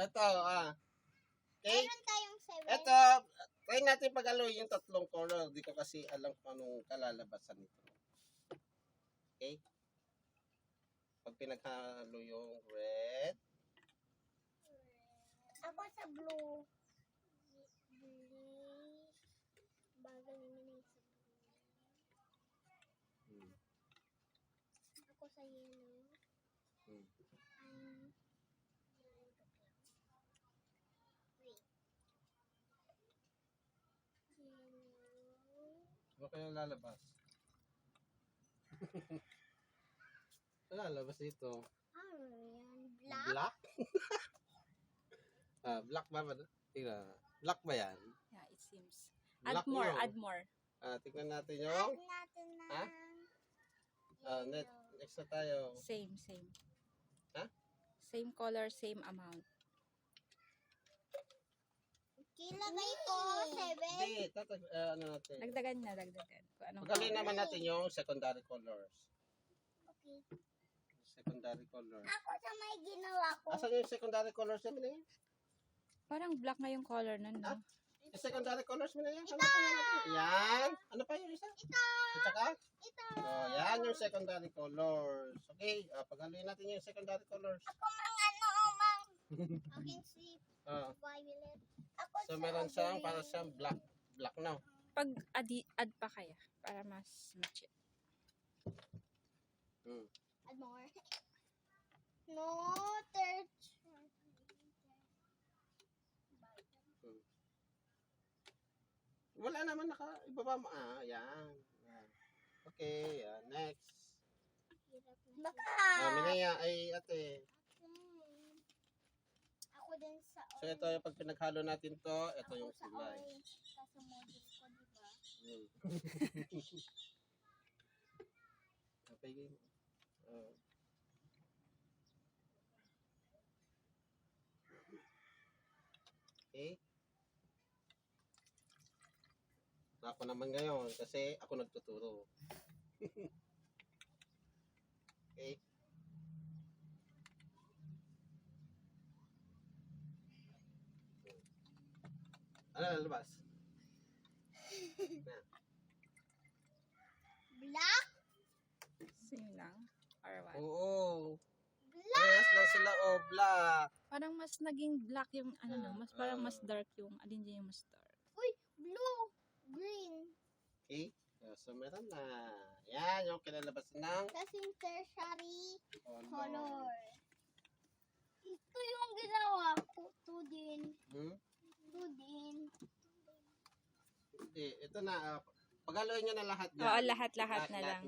Ito, Okay? Meron tayong 7. Ito, try natin pag-aloy yung tatlong color. Di ko kasi alam kung anong kalalabasan nito. Okay? Pag pinaghalo yung red. Ako sa blue. Blue. Bagal naman yung sa blue. Ako sa yellow. Wait. Yellow. Ano kaya lalabas? Lalabas dito. Ano yan? Black? Black? Black ba ba? Tingnan. Black ba yan? Yeah, it seems. Black Add more, yun. add more. Tingnan natin Add yung... natin na. Ha? Next na tayo. Same. Ha? Same color, same amount. Kilagay ko 7. Hindi, ano natin. Dagdagan. Kung anong Pagkalin color. naman natin yung secondary colors. Okay. Secondary color. Ako sa may ginawa ko. Asan yung secondary colors namin na yan? Parang black na yung color nun, no? Yung secondary colors mo na yan. Yan. Ano pa yung isa? Ito. At saka? Ito. Yan yung secondary colors. Okay, paghaluin natin yung secondary colors. Ako mang mang. Against violet. Ako So sa meron siyang, green. para siyang black. Black na. Pag add pa kaya, para mas match it. Add more. No, tertiary. Wala naman ibaba mo. Yan. Okay, next. Baka. Minaya ay ate. Ako din sa So ito yung pag pinaghalo natin to, ito yung sa kulay. orange. Kasi model ko, diba? Okay. Okay. Ako naman ngayon kasi ako nagtuturo. Okay. Ano lalabas? Black? Same lang. Or what? Oo. Black? Yes lang sila, black. Parang mas naging black yung, parang mas dark yung, alin dyan yung mas dark. Uy, blue. Green. Okay. So meron na. Yan yung kinalabas ng Kasing tertiary color. color. Ito yung ginawa ko. Ito din. Ito din. Okay, ito na. Paghaluin nyo na lahat dyan. Oo, lahat na lang.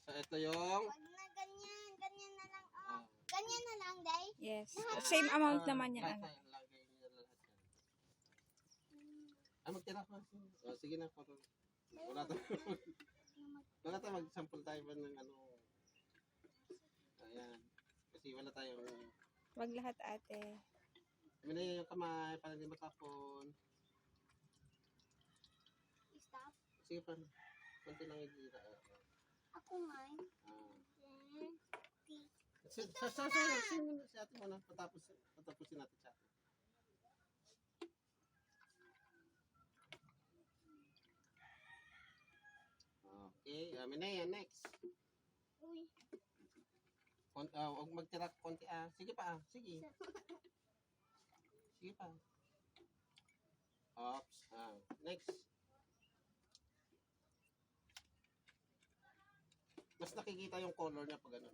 So ito yung... Wag na ganyan. Ganyan na lang. Oh. Ganyan na lang, day. Yes. Same amount naman yan. Lagay nyo na lahat yan. Magtira ko. Sige na. Wala tayo mag-sample tayo ba ng ano. Ayan. Kasi wala tayong... Wag lahat, ate. Minaya yung kamay para hindi matapon. Stop. Sige pa. Kunti lang i-gira. Ako nga. Si ate muna. Patapusin natin siya. Okay. Minaya, next. Uy. Huwag magtira konti. Sige pa. Sige. Sige pa. Oops. Next. Mas nakikita yung color niya pag ano.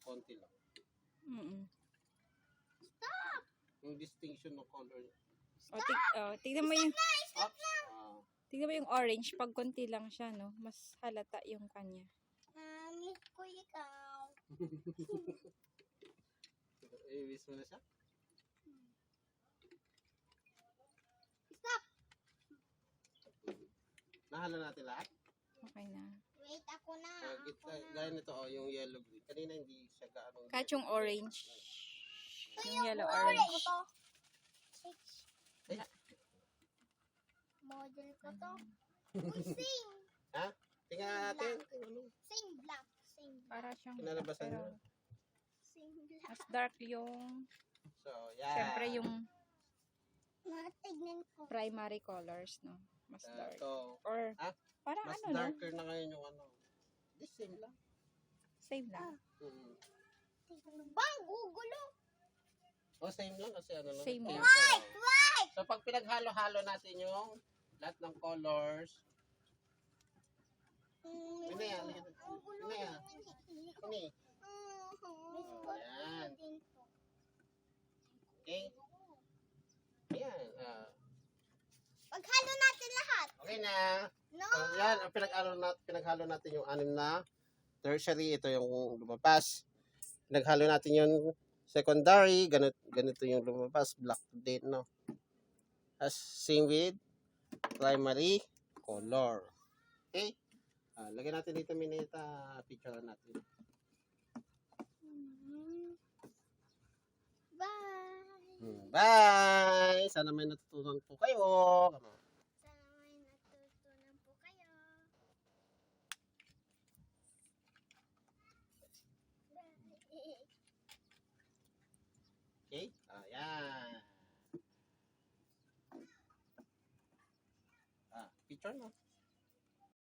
Konti lang. Stop! Yung distinction ng color niya. Tignan mo yung, Oops. tignan mo yung orange. Pag konti lang siya, no? Mas halata yung kanya. Miss ko ikaw. I-miss mo na siya? Stop! Nahalo natin lahat? Okay na. Wait, ako na. Gaya nito, yung yellow green. Kanina hindi siya gaano. Kahit yung orange. Ito Yung yellow model orange. ko to. Ay. Model ko to. Uy, same. Tingnan natin. Same black. Same black. Para siyang Kinalabasan pero niya. Same black. mas dark yung So, yan. Siyempre yung Matignan ko. primary colors, no? Mas dark. Ito, Or, Ah, parang mas ano, no? darker na ngayon yung ano. The same lang. Same lang. Mm. Bang, gugulo. O, same lang kasi ano lang. Same ito lang. yung color. White. So, pag pinaghalo-halo natin yung lahat ng colors, yun na yan. Yun na yan. Ini. Ayan. Okay? Ayan. Paghalo natin lahat. Okay na. No. So, yan. Ang pinaghalo natin yung 6 na tertiary. Ito yung lumabas. Pinaghalo natin yung secondary. Ganito yung lumabas. Black din, no? As same with primary color. Okay? Lagyan natin dito minita. Picture natin. Bye. Bye! Sana may natutunan po kayo. Sana may natutunan po kayo. Bye. Okay? Ayan. Picture mo.